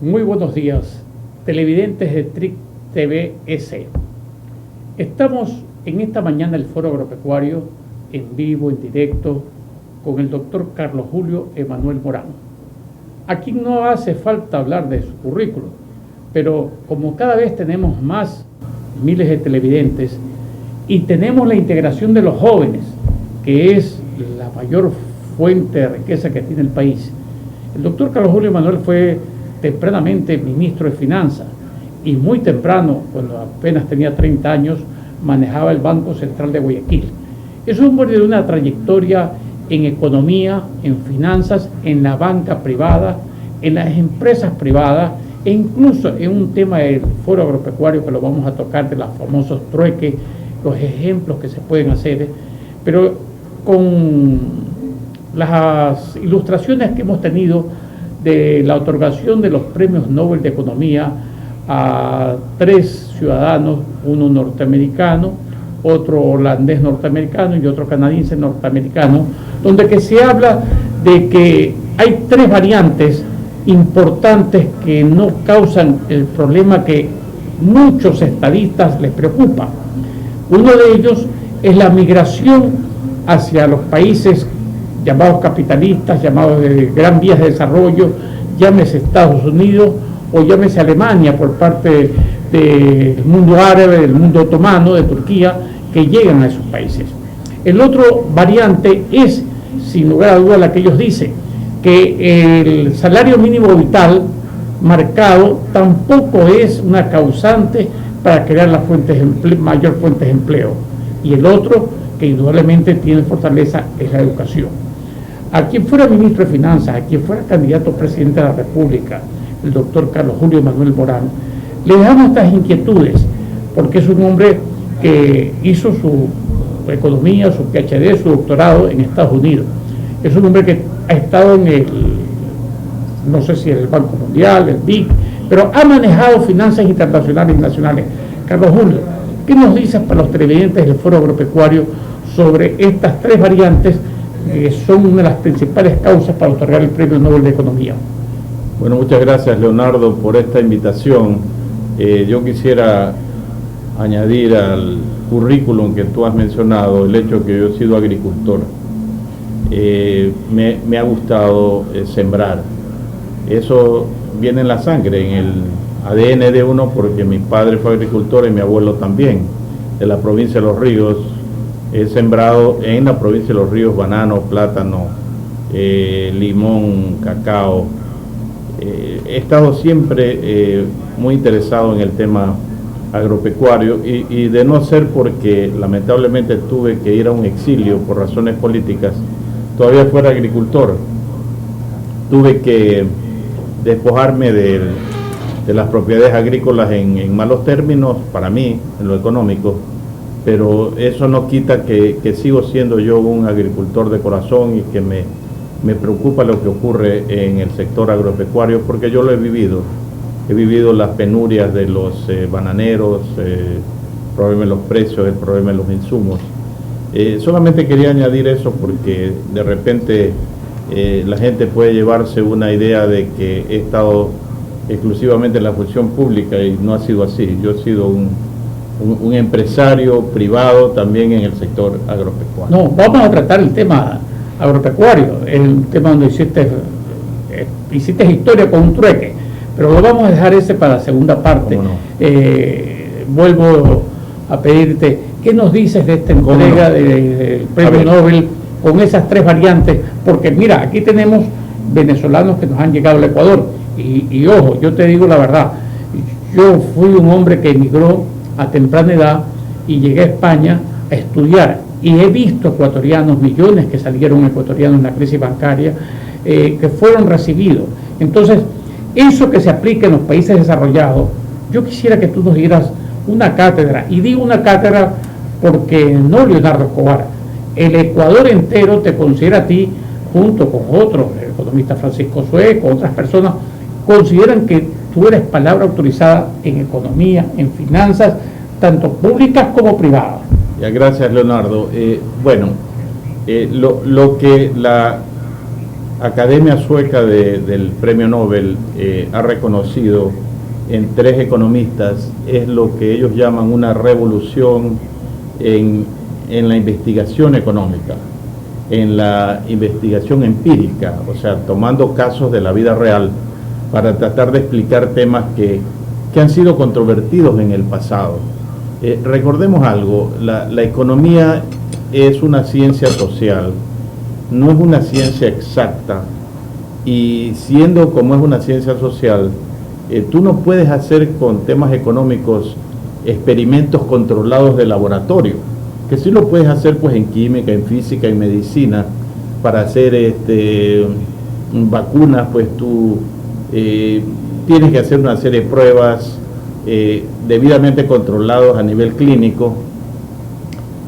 Muy buenos días, televidentes de TRIC TVS. Estamos en esta mañana el Foro Agropecuario, en vivo, en directo, con el doctor Carlos Julio Emanuel Morán. Aquí no hace falta hablar de su currículo, pero como cada vez tenemos más miles de televidentes y tenemos la integración de los jóvenes, que es la mayor fuente de riqueza que tiene el país, el doctor Carlos Julio Emanuel fue tempranamente ministro de Finanzas y muy temprano, cuando apenas tenía 30 años, manejaba el Banco Central de Guayaquil. Es un hombre de una trayectoria en economía, en finanzas, en la banca privada, en las empresas privadas e incluso en un tema del Foro Agropecuario que lo vamos a tocar, de los famosos trueques, los ejemplos que se pueden hacer, pero con las ilustraciones que hemos tenido de la otorgación de los premios Nobel de Economía a 3 ciudadanos, uno norteamericano, otro holandés norteamericano y otro canadiense norteamericano, donde que se habla de que hay 3 variantes importantes que no causan el problema que muchos estadistas les preocupa. Uno de ellos es la migración hacia los países llamados capitalistas, llamados de gran vías de desarrollo, llámese Estados Unidos o llámese Alemania, por parte del mundo árabe, del mundo otomano, de Turquía, que llegan a esos países. El otro variante es, sin lugar a duda, la que ellos dicen, que el salario mínimo vital marcado tampoco es una causante para crear las mayor fuentes de empleo. Y el otro, que indudablemente tiene fortaleza, es la educación. A quien fuera ministro de Finanzas, a quien fuera candidato a presidente de la República, el doctor Carlos Julio Emanuel Morán, le damos estas inquietudes, porque es un hombre que hizo su economía, su PhD, su doctorado en Estados Unidos. Es un hombre que ha estado en no sé si en el Banco Mundial, el BIC, pero ha manejado finanzas internacionales y nacionales. Carlos Julio, ¿qué nos dices para los televidentes del Foro Agropecuario sobre estas 3 variantes que son una de las principales causas para otorgar el Premio Nobel de Economía? Bueno, muchas gracias, Leonardo, por esta invitación. Yo quisiera añadir al currículum que tú has mencionado el hecho que yo he sido agricultor. Me ha gustado sembrar. Eso viene en la sangre, en el ADN de uno, porque mi padre fue agricultor y mi abuelo también, de la provincia de Los Ríos. He sembrado en la provincia de Los Ríos banano, plátano, limón, cacao. He estado siempre muy interesado en el tema agropecuario y de no ser porque lamentablemente tuve que ir a un exilio por razones políticas, todavía fuera agricultor. Tuve que despojarme de las propiedades agrícolas en malos términos para mí, en lo económico, pero eso no quita que sigo siendo yo un agricultor de corazón y que me preocupa lo que ocurre en el sector agropecuario, porque yo lo he vivido las penurias de los bananeros, el problema de los precios, el problema de los insumos. Solamente quería añadir eso porque de repente la gente puede llevarse una idea de que he estado exclusivamente en la función pública y no ha sido así. Yo he sido un empresario privado también en el sector agropecuario. No, vamos a tratar el tema agropecuario, el tema donde hiciste historia con un trueque, Pero lo vamos a dejar ese para la segunda parte. ¿Cómo no? Vuelvo a pedirte, ¿qué nos dices de esta entrega del Premio Nobel con esas 3 variantes? Porque mira, aquí tenemos venezolanos que nos han llegado al Ecuador. Y ojo, yo te digo la verdad, yo fui un hombre que emigró a temprana edad y llegué a España a estudiar. Y he visto ecuatorianos, millones que salieron ecuatorianos en la crisis bancaria, que fueron recibidos. Entonces, eso que se aplica en los países desarrollados, yo quisiera que tú nos dieras una cátedra, y digo una cátedra porque no Leonardo Escobar, el Ecuador entero te considera a ti, junto con otros, el economista Francisco Suez, con otras personas, consideran que tú eres palabra autorizada en economía, en finanzas, tanto públicas como privadas. Ya, gracias, Leonardo. Lo que la Academia Sueca del Premio Nobel ha reconocido en 3 economistas es lo que ellos llaman una revolución en la investigación económica, en la investigación empírica, o sea, tomando casos de la vida real para tratar de explicar temas que han sido controvertidos en el pasado. Recordemos algo, la economía es una ciencia social, no es una ciencia exacta, y siendo como es una ciencia social, tú no puedes hacer con temas económicos experimentos controlados de laboratorio, que sí lo puedes hacer pues en química, en física, en medicina, para hacer vacunas, pues tú tienes que hacer una serie de pruebas debidamente controlados a nivel clínico.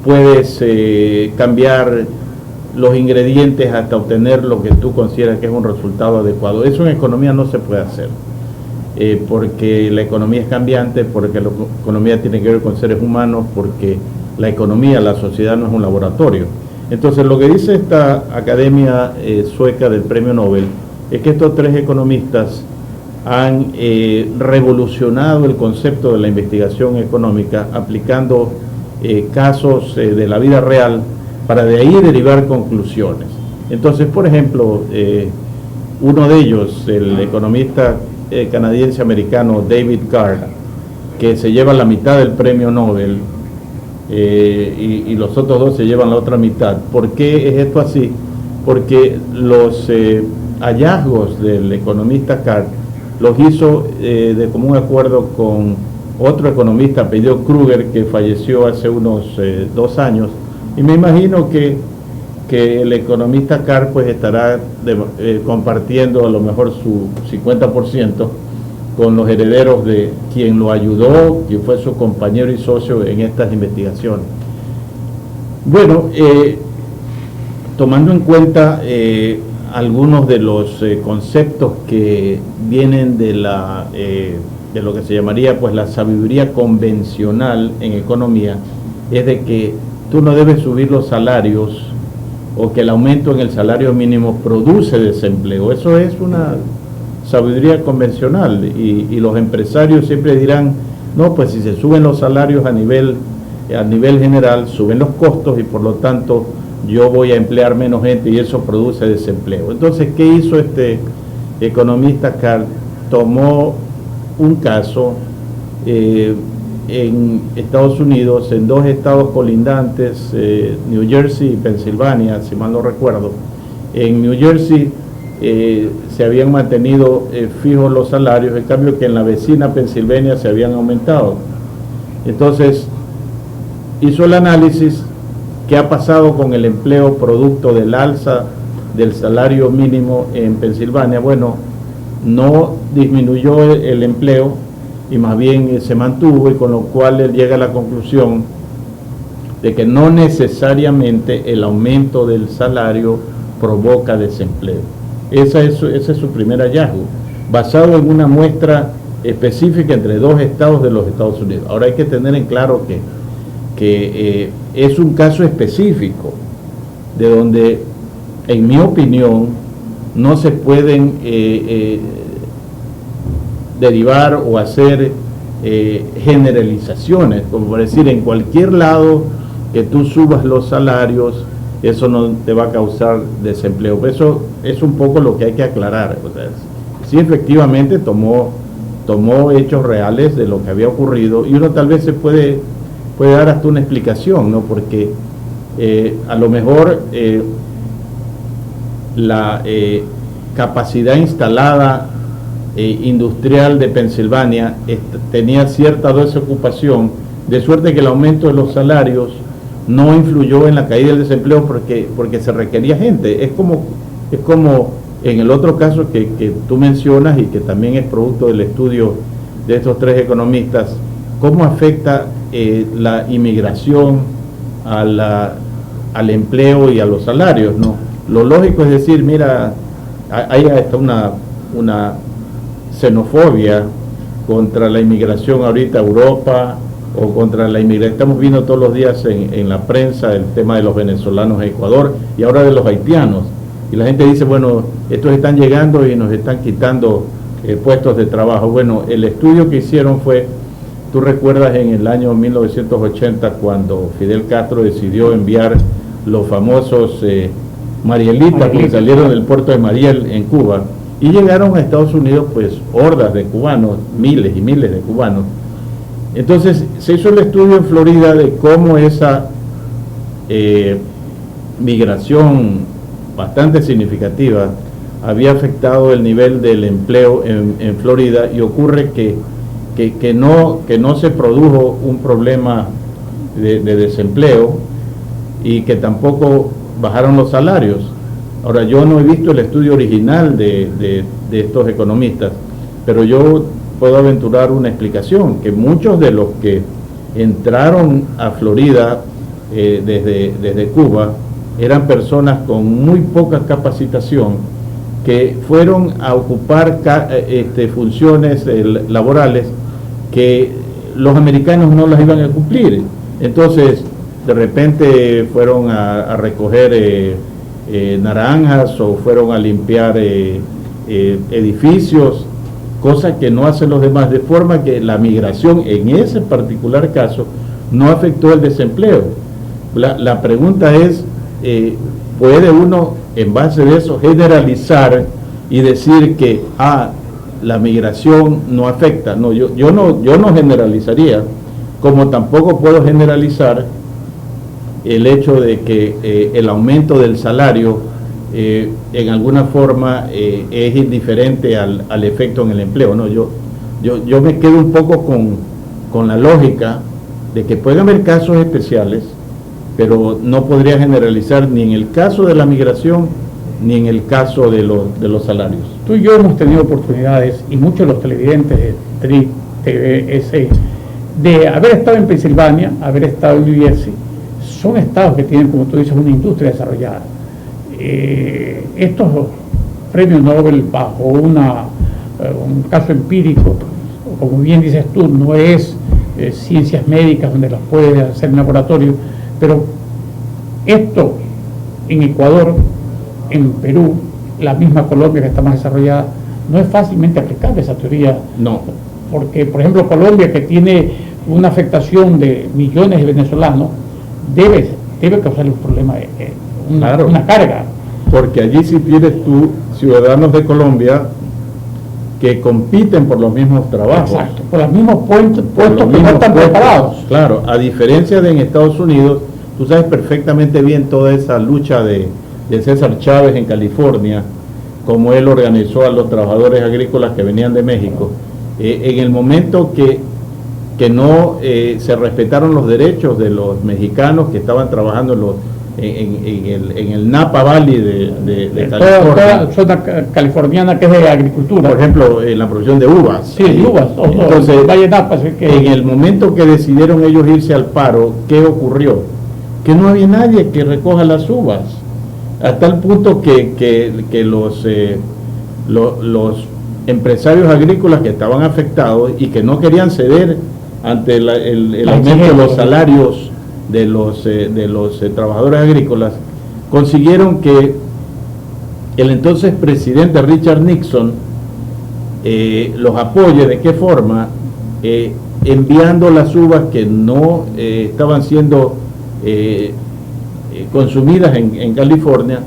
Puedes cambiar los ingredientes hasta obtener lo que tú consideras que es un resultado adecuado. Eso en economía no se puede hacer, porque la economía es cambiante, porque la economía tiene que ver con seres humanos, porque la economía, la sociedad no es un laboratorio. Entonces lo que dice esta Academia Sueca del Premio Nobel es que estos 3 economistas han revolucionado el concepto de la investigación económica aplicando casos de la vida real para de ahí derivar conclusiones. Entonces, por ejemplo, uno de ellos, el economista canadiense-americano David Card, que se lleva la mitad del Premio Nobel, y los otros 2 se llevan la otra mitad. ¿Por qué es esto así? Porque los hallazgos del economista Card los hizo de común acuerdo con otro economista apellido Kruger, que falleció hace unos 2 años, y me imagino que el economista Card pues estará compartiendo a lo mejor su 50% con los herederos de quien lo ayudó, quien fue su compañero y socio en estas investigaciones. Bueno, tomando en cuenta algunos de los conceptos que vienen de lo que se llamaría pues la sabiduría convencional en economía, es de que tú no debes subir los salarios o que el aumento en el salario mínimo produce desempleo. Eso es una sabiduría convencional, y los empresarios siempre dirán, no, pues si se suben los salarios a nivel general, suben los costos y por lo tanto yo voy a emplear menos gente y eso produce desempleo. Entonces, ¿qué hizo este economista Card? Tomó un caso en Estados Unidos, en 2 estados colindantes, New Jersey y Pensilvania, si mal no recuerdo. En New Jersey se habían mantenido fijos los salarios, en cambio que en la vecina Pensilvania se habían aumentado. Entonces hizo el análisis: ¿qué ha pasado con el empleo producto del alza del salario mínimo en Pensilvania? Bueno, no disminuyó el empleo y más bien se mantuvo, y con lo cual él llega a la conclusión de que no necesariamente el aumento del salario provoca desempleo. Ese es su primer hallazgo, basado en una muestra específica entre 2 estados de los Estados Unidos. Ahora hay que tener en claro que es un caso específico de donde, en mi opinión, no se pueden derivar o hacer generalizaciones, como por decir, en cualquier lado que tú subas los salarios, eso no te va a causar desempleo. Eso es un poco lo que hay que aclarar. O sea, sí, efectivamente tomó tomó hechos reales de lo que había ocurrido y uno tal vez se puede dar hasta una explicación, ¿no? Porque a lo mejor la capacidad instalada industrial de Pensilvania tenía cierta desocupación, de suerte que el aumento de los salarios no influyó en la caída del desempleo porque se requería gente. Es como en el otro caso que tú mencionas y que también es producto del estudio de estos tres economistas, cómo afecta la inmigración al empleo y a los salarios, ¿no? Lo lógico es decir, mira, hay hasta una xenofobia contra la inmigración ahorita a Europa o contra la inmigración. Estamos viendo todos los días en la prensa el tema de los venezolanos a Ecuador y ahora de los haitianos. Y la gente dice, bueno, estos están llegando y nos están quitando puestos de trabajo. Bueno, el estudio que hicieron fue, tú recuerdas en el año 1980 cuando Fidel Castro decidió enviar los famosos Marielitas que salieron del puerto de Mariel en Cuba y llegaron a Estados Unidos pues hordas de cubanos, miles y miles de cubanos. Entonces se hizo el estudio en Florida de cómo esa migración bastante significativa había afectado el nivel del empleo en Florida, y ocurre que no se produjo un problema de desempleo y que tampoco bajaron los salarios. Ahora, yo no he visto el estudio original de estos economistas, pero yo puedo aventurar una explicación, que muchos de los que entraron a Florida desde Cuba eran personas con muy poca capacitación que fueron a ocupar funciones laborales que los americanos no las iban a cumplir. Entonces, de repente fueron a recoger naranjas o fueron a limpiar edificios, cosa que no hacen los demás, de forma que la migración en ese particular caso no afectó el desempleo. La pregunta es, ¿puede uno en base de eso generalizar y decir que la migración no afecta? No, yo no generalizaría, como tampoco puedo generalizar el hecho de que el aumento del salario en alguna forma es indiferente al efecto en el empleo, ¿no? Yo me quedo un poco con la lógica de que pueden haber casos especiales, pero no podría generalizar ni en el caso de la migración ni en el caso de los salarios. Tú y yo hemos tenido oportunidades, y muchos de los televidentes de TRIC TVS, de haber estado en Pensilvania, haber estado en New Jersey. Son estados que tienen, como tú dices, una industria desarrollada. Estos premios Nobel bajo un caso empírico, como bien dices tú, no es ciencias médicas donde las puedes hacer en laboratorio, pero esto en Ecuador, en Perú, la misma Colombia que está más desarrollada, no es fácilmente aplicable esa teoría. No. Porque, por ejemplo, Colombia, que tiene una afectación de millones de venezolanos, debe causarle un problema, una carga. Porque allí sí tienes tú ciudadanos de Colombia que compiten por los mismos trabajos. Exacto, por los mismos puestos que no están preparados. Claro, a diferencia de en Estados Unidos, tú sabes perfectamente bien toda esa lucha de César Chávez en California, como él organizó a los trabajadores agrícolas que venían de México. En el momento que no se respetaron los derechos de los mexicanos que estaban trabajando en el Napa Valley de California. Toda zona californiana que es de agricultura. Por ejemplo, en la producción de uvas. Sí, uvas. Entonces, Valle Napa, en el momento que decidieron ellos irse al paro, ¿qué ocurrió? Que no había nadie que recoja las uvas. A tal punto que los empresarios agrícolas que estaban afectados y que no querían ceder ante el aumento de los salarios de los trabajadores agrícolas, consiguieron que el entonces presidente Richard Nixon los apoye. ¿De qué forma? Enviando las uvas que no estaban siendo consumidas en California,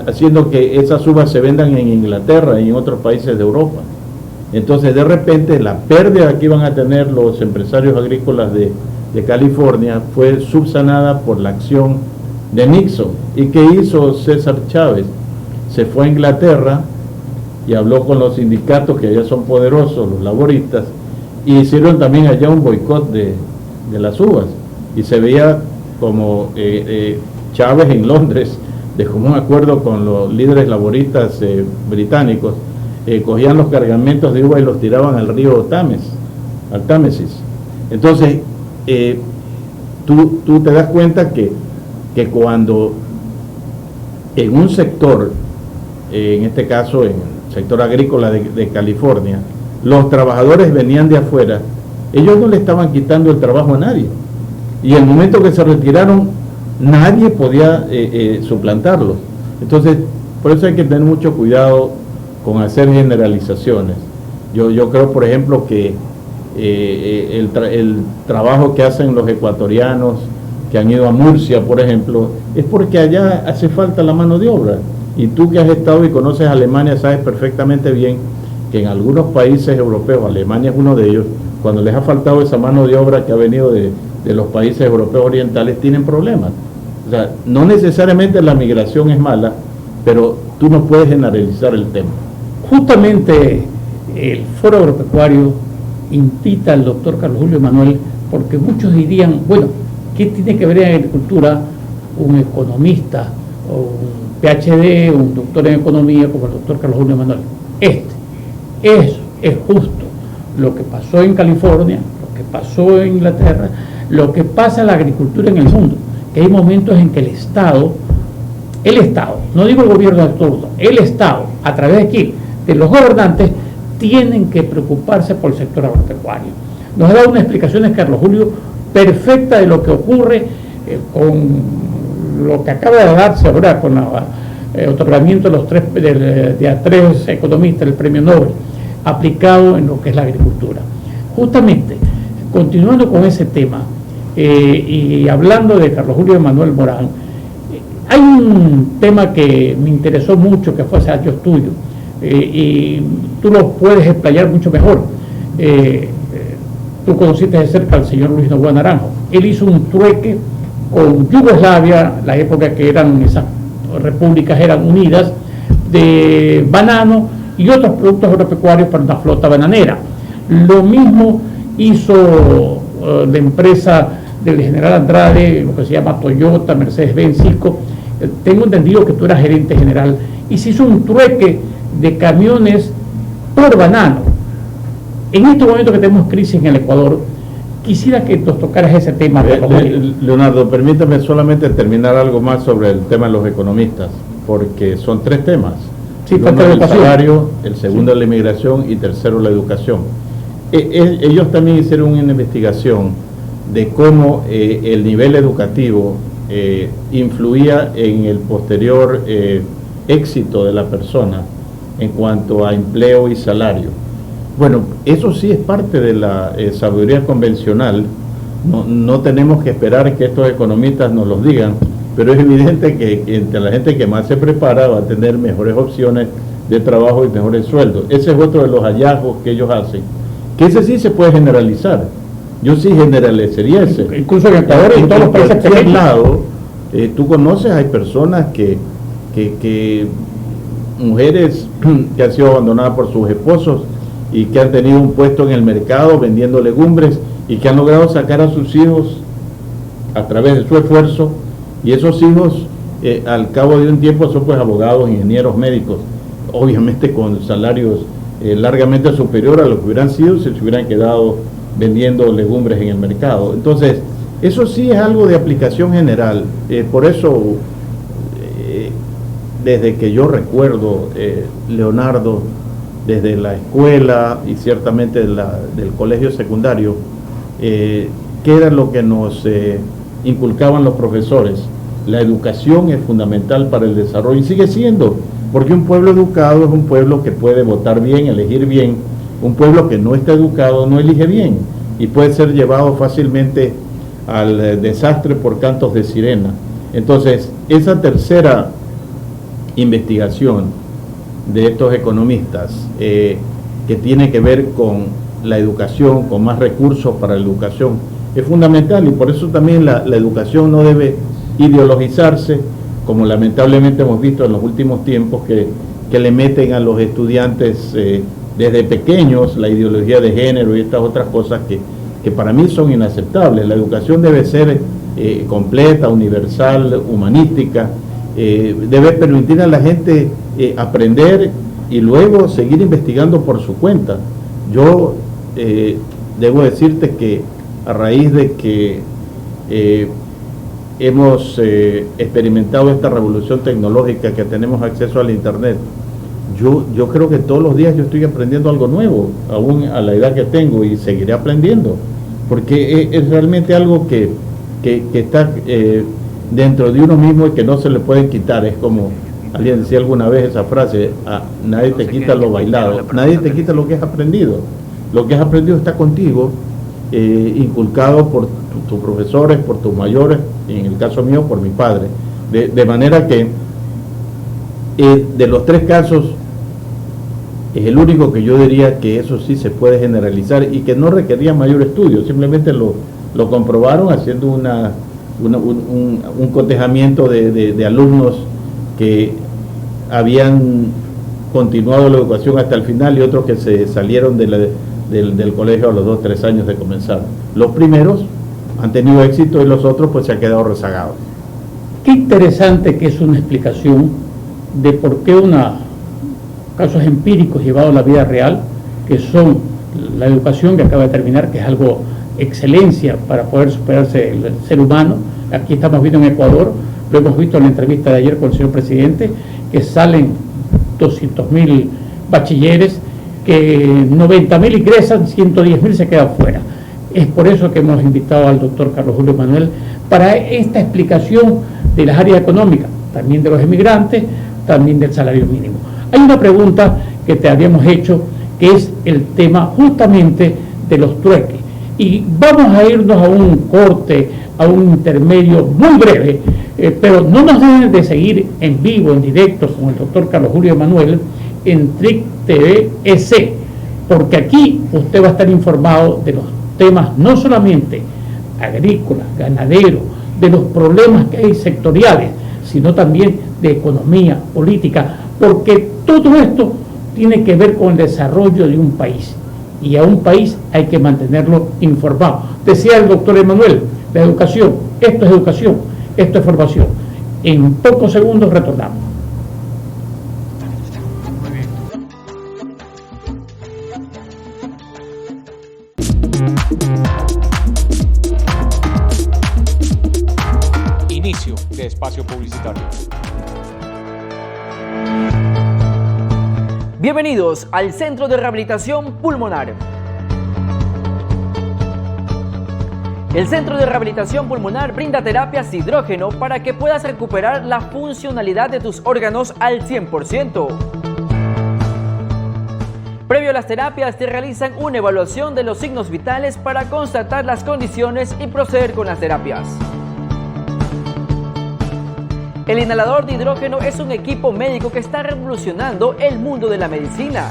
haciendo que esas uvas se vendan en Inglaterra y en otros países de Europa. Entonces, de repente, la pérdida que iban a tener los empresarios agrícolas de California fue subsanada por la acción de Nixon. ¿Y qué hizo César Chávez? Se fue a Inglaterra y habló con los sindicatos, que allá son poderosos, los laboristas, y hicieron también allá un boicot de las uvas. Y se veía como Chávez en Londres, de común acuerdo con los líderes laboristas británicos, cogían los cargamentos de uva y los tiraban al río al Támesis. Entonces, tú te das cuenta que cuando en un sector, en este caso en el sector agrícola de California, los trabajadores venían de afuera, ellos no le estaban quitando el trabajo a nadie. Y el momento que se retiraron, nadie podía suplantarlos. Entonces, por eso hay que tener mucho cuidado con hacer generalizaciones. Yo creo, por ejemplo, que el trabajo que hacen los ecuatorianos que han ido a Murcia, por ejemplo, es porque allá hace falta la mano de obra. Y tú que has estado y conoces Alemania, sabes perfectamente bien que en algunos países europeos, Alemania es uno de ellos, cuando les ha faltado esa mano de obra que ha venido de los países europeos orientales, tienen problemas. O sea, no necesariamente la migración es mala, pero tú no puedes generalizar el tema. Justamente el Foro Agropecuario invita al doctor Carlos Julio Emanuel, porque muchos dirían, bueno, ¿qué tiene que ver en agricultura un economista o un PhD o un doctor en economía como el doctor Carlos Julio Emanuel? Eso es justo lo que pasó en California, lo que pasó en Inglaterra, lo que pasa en la agricultura en el mundo, que hay momentos en que el Estado, no digo el gobierno de turno, el Estado, a través de aquí, de los gobernantes, tienen que preocuparse por el sector agropecuario. Nos ha dado una explicación, Carlos Julio, perfecta de lo que ocurre con lo que acaba de darse ahora con el otorgamiento de a tres economistas del premio Nobel, aplicado en lo que es la agricultura. Justamente, continuando con ese tema, y hablando de Carlos Julio Emanuel Morán, hay un tema que me interesó mucho, que fue ensayo tuyo, y tú lo puedes explayar mucho mejor. Tú conociste de cerca al señor Luis Novoa Naranjo. Él hizo un trueque con Yugoslavia, la época que esas repúblicas eran unidas, de banano y otros productos agropecuarios para una flota bananera. Lo mismo hizo la empresa del general Andrade, lo que se llama Toyota, Mercedes-Benz, Cisco. Tengo entendido que tú eras gerente general, y se hizo un trueque de camiones por banano. En este momento que tenemos crisis en el Ecuador, quisiera que nos tocaras ese tema. Leonardo, permítame solamente terminar algo más sobre el tema de los economistas, porque son tres temas. Sí, el salario, el segundo la inmigración y tercero la educación. Ellos también hicieron una investigación de cómo el nivel educativo influía en el posterior éxito de la persona en cuanto a empleo y salario. Bueno, eso sí es parte de la sabiduría convencional. No tenemos que esperar que estos economistas nos los digan, pero es evidente que entre la gente que más se prepara va a tener mejores opciones de trabajo y mejores sueldos. Ese es otro de los hallazgos que ellos hacen, que ese sí se puede generalizar. Yo sí generalizaría ese. Incluso en Ecuador y en todos los países pequeños. Lado, tú conoces, hay personas que mujeres que han sido abandonadas por sus esposos y que han tenido un puesto en el mercado vendiendo legumbres y que han logrado sacar a sus hijos a través de su esfuerzo, y esos hijos al cabo de un tiempo son pues abogados, ingenieros, médicos, obviamente con salarios largamente superiores a lo que hubieran sido si se hubieran quedado vendiendo legumbres en el mercado. Entonces, eso sí es algo de aplicación general. Por eso, desde que yo recuerdo, Leonardo, desde la escuela y ciertamente del colegio secundario, que era lo que nos inculcaban los profesores. La educación es fundamental para el desarrollo y sigue siendo, porque un pueblo educado es un pueblo que puede votar bien, elegir bien. Un pueblo que no está educado no elige bien y puede ser llevado fácilmente al desastre por cantos de sirena. Entonces, esa tercera investigación de estos economistas que tiene que ver con la educación, con más recursos para la educación, es fundamental, y por eso también la educación no debe ideologizarse, como lamentablemente hemos visto en los últimos tiempos, que le meten a los estudiantes desde pequeños la ideología de género y estas otras cosas que para mí son inaceptables. La educación debe ser completa, universal, humanística, debe permitir a la gente aprender y luego seguir investigando por su cuenta. Yo debo decirte que a raíz de que hemos experimentado esta revolución tecnológica, que tenemos acceso al internet, yo creo que todos los días yo estoy aprendiendo algo nuevo, aún a la edad que tengo, y seguiré aprendiendo, porque es realmente algo que está dentro de uno mismo y que no se le pueden quitar. Es como alguien decía alguna vez esa frase: nadie te quita lo bailado, nadie te quita lo que has aprendido. Lo que has aprendido está contigo, inculcado por tus profesores, por tus mayores, y en el caso mío por mi padre, de manera que de los tres casos es el único que yo diría que eso sí se puede generalizar y que no requería mayor estudio, simplemente lo comprobaron haciendo un cotejamiento de alumnos que habían continuado la educación hasta el final y otros que se salieron del colegio a los 2 o 3 años de comenzar. Los primeros han tenido éxito y los otros pues se han quedado rezagados. Qué interesante que es una explicación de por qué casos empíricos llevados a la vida real, que son la educación que acaba de terminar, que es algo excelencia para poder superarse el ser humano. Aquí estamos viendo en Ecuador, lo hemos visto en la entrevista de ayer con el señor presidente, que salen 200.000 bachilleres, que 90.000 ingresan, 110.000 se quedan fuera. Es por eso que hemos invitado al doctor Carlos Julio Manuel para esta explicación de las áreas económicas, también de los emigrantes, también del salario mínimo. Hay una pregunta que te habíamos hecho, que es el tema justamente de los trueques. Y vamos a irnos a un corte, a un intermedio muy breve, pero no nos dejen de seguir en vivo, en directo, con el doctor Carlos Julio Manuel en TRIC TV EC, porque aquí usted va a estar informado de los temas no solamente agrícolas, ganaderos, de los problemas que hay sectoriales, sino también de economía, política, porque todo esto tiene que ver con el desarrollo de un país, y a un país hay que mantenerlo informado. Decía el doctor Emanuel, la educación, esto es formación. En pocos segundos retornamos. Inicio de espacio publicitario. Bienvenidos al Centro de Rehabilitación Pulmonar. El Centro de Rehabilitación Pulmonar brinda terapias de hidrógeno para que puedas recuperar la funcionalidad de tus órganos al 100%. Previo a las terapias te realizan una evaluación de los signos vitales para constatar las condiciones y proceder con las terapias. El inhalador de hidrógeno es un equipo médico que está revolucionando el mundo de la medicina.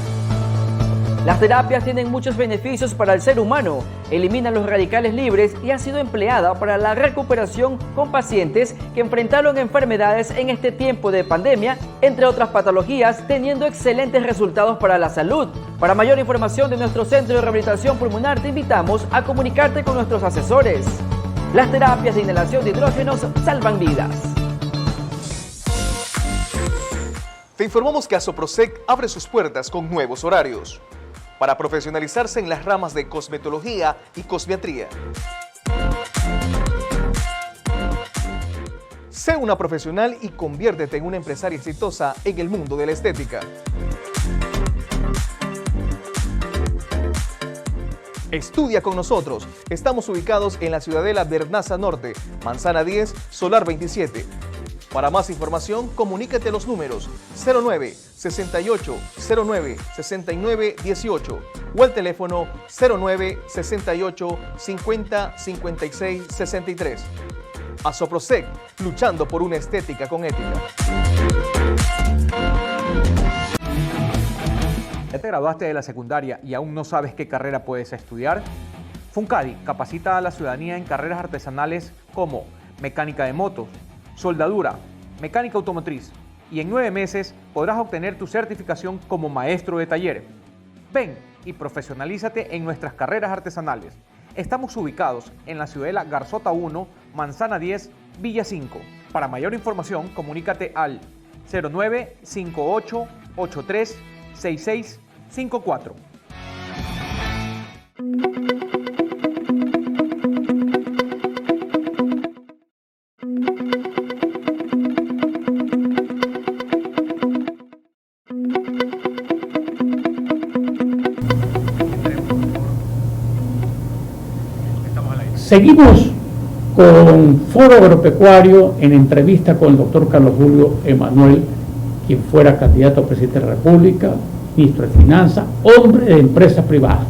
Las terapias tienen muchos beneficios para el ser humano, eliminan los radicales libres y ha sido empleada para la recuperación con pacientes que enfrentaron enfermedades en este tiempo de pandemia, entre otras patologías, teniendo excelentes resultados para la salud. Para mayor información de nuestro Centro de Rehabilitación Pulmonar, te invitamos a comunicarte con nuestros asesores. Las terapias de inhalación de hidrógenos salvan vidas. Te informamos que Asoprosec abre sus puertas con nuevos horarios para profesionalizarse en las ramas de cosmetología y cosmiatría. Sé una profesional y conviértete en una empresaria exitosa en el mundo de la estética. Estudia con nosotros. Estamos ubicados en la Ciudadela Bernaza Norte, Manzana 10, Solar 27. Para más información, comunícate a los números 09 68 09 69 18 o el teléfono 09 68 50 56 63. Asoprosec, luchando por una estética con ética. ¿Ya te graduaste de la secundaria y aún no sabes qué carrera puedes estudiar? Funcadi capacita a la ciudadanía en carreras artesanales como mecánica de motos, soldadura, mecánica automotriz, y en 9 meses podrás obtener tu certificación como maestro de taller. Ven y profesionalízate en nuestras carreras artesanales. Estamos ubicados en la Ciudadela Garzota 1, Manzana 10, Villa 5. Para mayor información, comunícate al 0958836654. Seguimos con Foro Agropecuario en entrevista con el doctor Carlos Julio Emanuel, quien fuera candidato a presidente de la República, ministro de Finanzas, hombre de empresas privadas.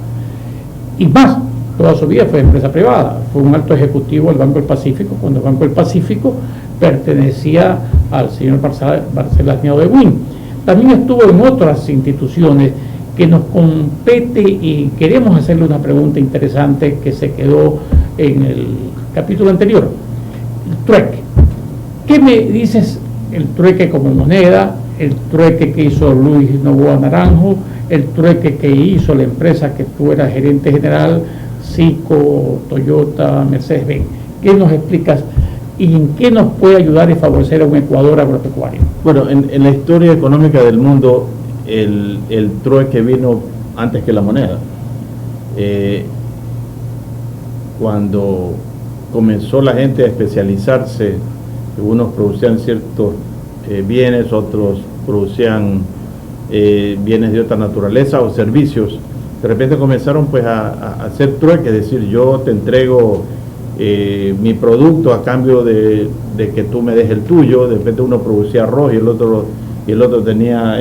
Y más, toda su vida fue de empresa privada. Fue un alto ejecutivo del Banco del Pacífico, cuando el Banco del Pacífico pertenecía al señor Barceló de Win. También estuvo en otras instituciones que nos compete, y queremos hacerle una pregunta interesante que se quedó en el capítulo anterior. El trueque. ¿Qué me dices el trueque como moneda, el trueque que hizo Luis Novoa Naranjo, el trueque que hizo la empresa que tú eras gerente general, Zico, Toyota, Mercedes-Benz? ¿Qué nos explicas y en qué nos puede ayudar y favorecer a un Ecuador agropecuario? Bueno, en la historia económica del mundo, el trueque vino antes que la moneda. Cuando comenzó la gente a especializarse, unos producían ciertos bienes, otros producían bienes de otra naturaleza o servicios, de repente comenzaron pues a hacer trueque, es decir, yo te entrego mi producto a cambio de que tú me des el tuyo. De repente uno producía arroz y el otro tenía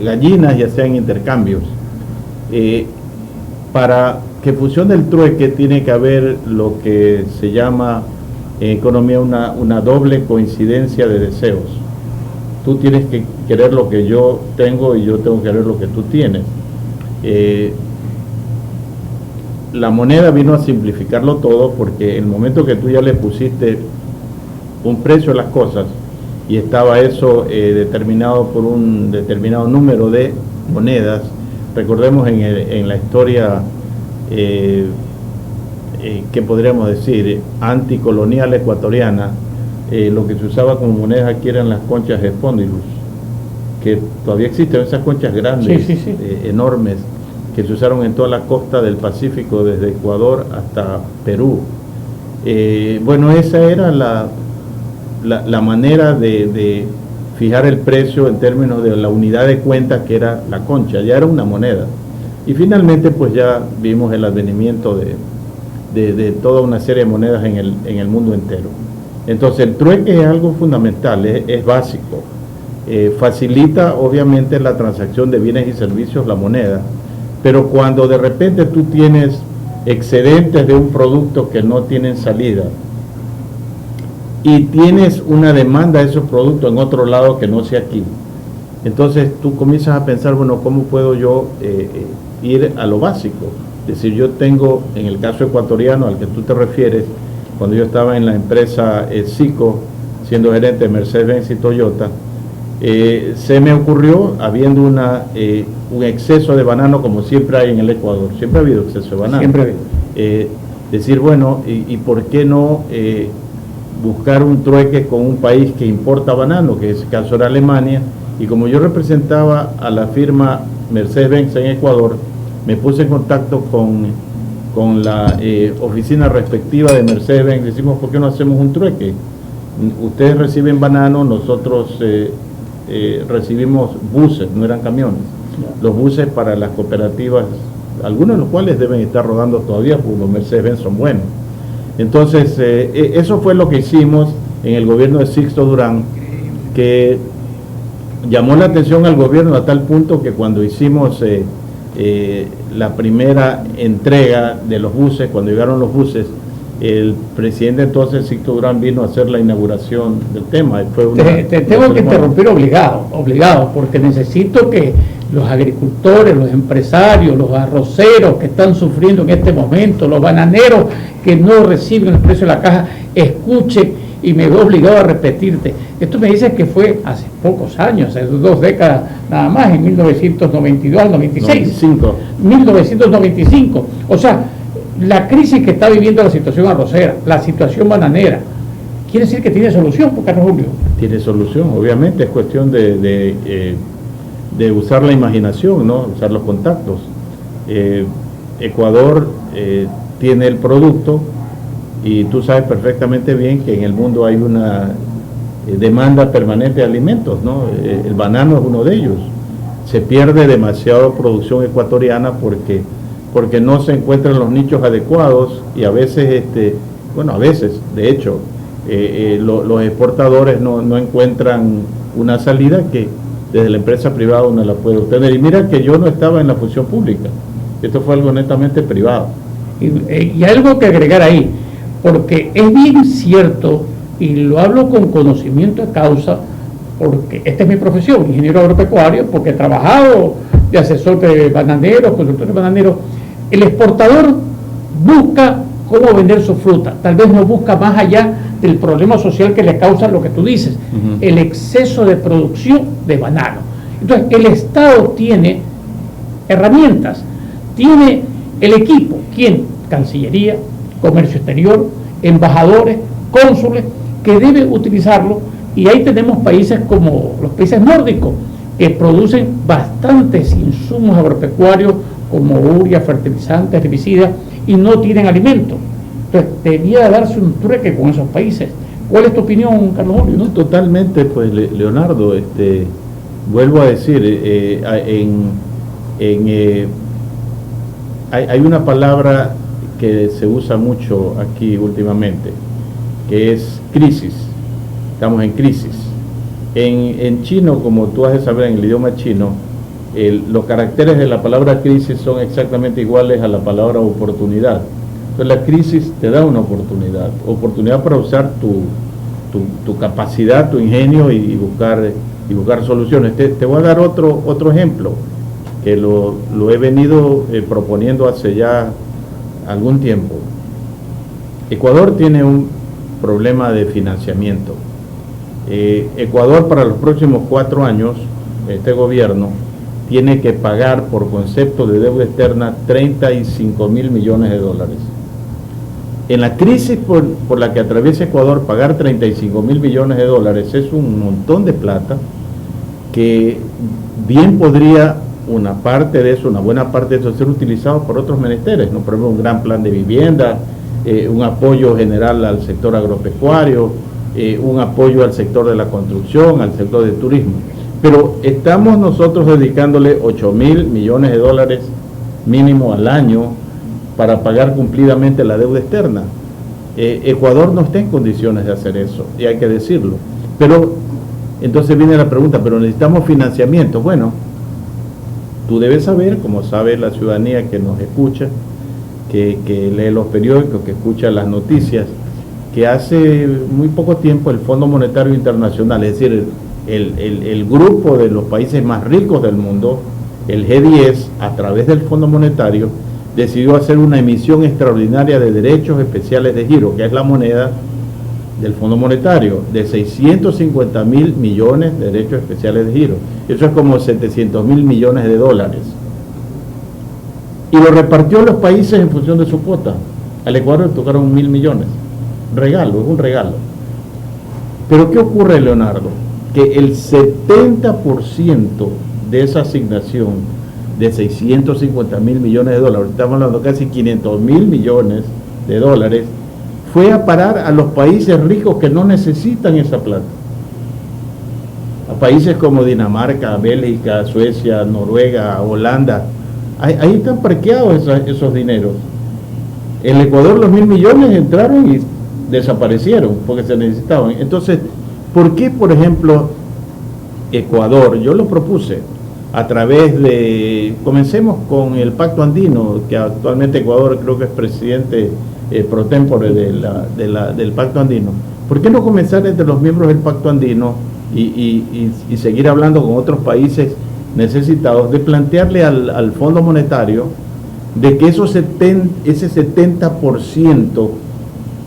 gallinas, y hacían intercambios. Para que funcione el trueque tiene que haber lo que se llama en economía una doble coincidencia de deseos. Tú tienes que querer lo que yo tengo y yo tengo que querer lo que tú tienes. La moneda vino a simplificarlo todo, porque en el momento que tú ya le pusiste un precio a las cosas y estaba eso determinado por un determinado número de monedas. Recordemos en la historia, que podríamos decir, anticolonial ecuatoriana, lo que se usaba como monedas aquí eran las conchas de espóndilus, que todavía existen, esas conchas grandes, sí. Enormes, que se usaron en toda la costa del Pacífico, desde Ecuador hasta Perú. Bueno, esa era la manera de fijar el precio en términos de la unidad de cuenta, que era la concha, ya era una moneda. Y finalmente pues ya vimos el advenimiento de toda una serie de monedas en el mundo entero. Entonces el trueque es algo fundamental, es básico. Facilita obviamente la transacción de bienes y servicios, la moneda, pero cuando de repente tú tienes excedentes de un producto que no tienen salida y tienes una demanda de esos productos en otro lado que no sea aquí, entonces tú comienzas a pensar, bueno, ¿cómo puedo yo ir a lo básico? Es decir, yo tengo, en el caso ecuatoriano al que tú te refieres, cuando yo estaba en la empresa Zico, siendo gerente de Mercedes-Benz y Toyota, se me ocurrió, habiendo un exceso de banano, como siempre hay en el Ecuador, siempre ha habido exceso de banano. Siempre ha habido. Decir, bueno, ¿y por qué no buscar un trueque con un país que importa banano, que en ese caso era Alemania? Y como yo representaba a la firma Mercedes-Benz en Ecuador, me puse en contacto con la oficina respectiva de Mercedes-Benz. Decimos, ¿por qué no hacemos un trueque? Ustedes reciben banano, nosotros recibimos buses, no eran camiones. Los buses para las cooperativas, algunos de los cuales deben estar rodando todavía, porque los Mercedes-Benz son buenos. Entonces, eso fue lo que hicimos en el gobierno de Sixto Durán, que llamó la atención al gobierno a tal punto que cuando hicimos la primera entrega de los buses, cuando llegaron los buses, el presidente entonces, Sixto Durán, vino a hacer la inauguración del tema. Te tengo que interrumpir obligado, porque necesito que los agricultores, los empresarios, los arroceros que están sufriendo en este momento, los bananeros que no reciben el precio de la caja, escuchen, y me veo obligado a repetirte. Esto me dice que fue hace pocos años, hace 2 décadas nada más, en 1992 al 96. 1995. O sea, la crisis que está viviendo la situación arrocera, la situación bananera, quiere decir que tiene solución, Carlos Julio. Tiene solución, obviamente, es cuestión de usar la imaginación, ¿no? Usar los contactos. Ecuador tiene el producto y tú sabes perfectamente bien que en el mundo hay una demanda permanente de alimentos, ¿no? El banano es uno de ellos. Se pierde demasiada producción ecuatoriana porque no se encuentran los nichos adecuados y a veces, de hecho, los exportadores no encuentran una salida que desde la empresa privada uno la puede obtener. Y mira que yo no estaba en la función pública, esto fue algo netamente privado. Y algo que agregar ahí, porque es bien cierto, y lo hablo con conocimiento de causa, porque esta es mi profesión, ingeniero agropecuario, porque he trabajado de asesor de bananeros, consultor de bananeros. El exportador busca cómo vender su fruta, tal vez no busca más allá del problema social que le causa lo que tú dices, el exceso de producción de banano. Entonces, el Estado tiene herramientas, tiene el equipo, ¿quién? Cancillería, Comercio Exterior, embajadores, cónsules, que debe utilizarlo, y ahí tenemos países como los países nórdicos, que producen bastantes insumos agropecuarios como urea, fertilizantes, herbicidas, y no tienen alimentos. Entonces, debía darse un trueque con esos países. ¿Cuál es tu opinión, Carlos Julio? No, totalmente, pues, Leonardo, vuelvo a decir, hay una palabra que se usa mucho aquí últimamente, que es crisis. Estamos en crisis. En chino, como tú has de saber, en el idioma chino, los caracteres de la palabra crisis son exactamente iguales a la palabra oportunidad. Entonces la crisis te da una oportunidad para usar tu capacidad, tu ingenio y buscar soluciones. Te voy a dar otro ejemplo, que lo he venido proponiendo hace ya algún tiempo. Ecuador tiene un problema de financiamiento. Ecuador, para los próximos 4 años, este gobierno tiene que pagar por concepto de deuda externa 35.000 millones de dólares. En la crisis por la que atraviesa Ecuador, pagar 35.000 millones de dólares es un montón de plata que bien podría una buena parte de eso ser utilizado por otros menesteres, ¿no? Por ejemplo, un gran plan de vivienda, un apoyo general al sector agropecuario, un apoyo al sector de la construcción, al sector del turismo. Pero estamos nosotros dedicándole 8.000 millones de dólares mínimo al año para pagar cumplidamente la deuda externa. Ecuador no está en condiciones de hacer eso, y hay que decirlo. Pero entonces viene la pregunta, ¿pero necesitamos financiamiento? Bueno, tú debes saber, como sabe la ciudadanía que nos escucha, que lee los periódicos, que escucha las noticias, que hace muy poco tiempo el Fondo Monetario Internacional, es decir, el grupo de los países más ricos del mundo, el G10, a través del Fondo Monetario, decidió hacer una emisión extraordinaria de derechos especiales de giro, que es la moneda del Fondo Monetario, de 650.000 millones de derechos especiales de giro. Eso es como 700.000 millones de dólares. Y lo repartió a los países en función de su cuota. Al Ecuador le tocaron 1.000 millones. Regalo, es un regalo. Pero ¿qué ocurre, Leonardo? Que el 70% de esa asignación de 650.000 millones de dólares, estamos hablando casi 500.000 millones de dólares, fue a parar a los países ricos que no necesitan esa plata. A países como Dinamarca, Bélgica, Suecia, Noruega, Holanda. Ahí están parqueados esos dineros. En Ecuador los 1.000 millones entraron y desaparecieron porque se necesitaban. Entonces, ¿por qué, por ejemplo, Ecuador? Yo lo propuse a través de, comencemos con el Pacto Andino, que actualmente Ecuador creo que es presidente pro tempore del Pacto Andino. ¿Por qué no comenzar entre los miembros del Pacto Andino y seguir hablando con otros países necesitados, de plantearle al Fondo Monetario de que ese 70%